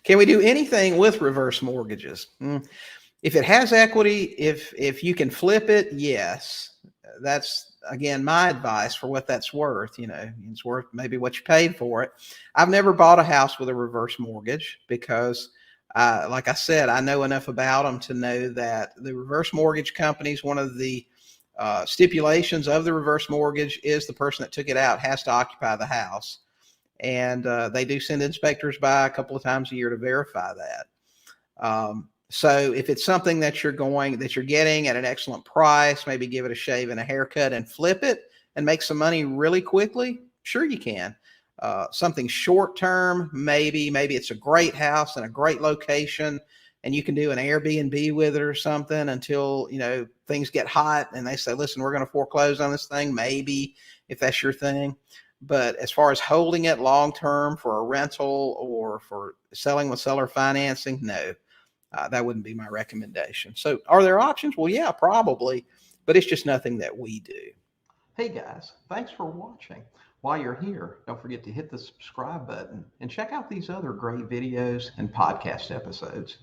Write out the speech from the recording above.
Can we do anything with reverse mortgages? If it has equity, if you can flip it, yes. That's again my advice for what that's worth. It's worth maybe what you paid for it. I've never bought a house with a reverse mortgage because, like I said, I know enough about them to know that the reverse mortgage companies, one of the stipulations of the reverse mortgage is the person that took it out has to occupy the house. And they do send inspectors by a couple of times a year to verify that. So if it's something that you're getting at an excellent price, maybe give it a shave and a haircut and flip it and make some money really quickly, sure you can. Something short term, maybe it's a great house and a great location, and you can do an Airbnb with it or something until things get hot and they say, listen, we're going to foreclose on this thing, maybe, if that's your thing. But as far as holding it long term for a rental or for selling with seller financing, no, that wouldn't be my recommendation. So are there options? Well, yeah, probably, but it's just nothing that we do. Hey guys, thanks for watching. While you're here, don't forget to hit the subscribe button and check out these other great videos and podcast episodes.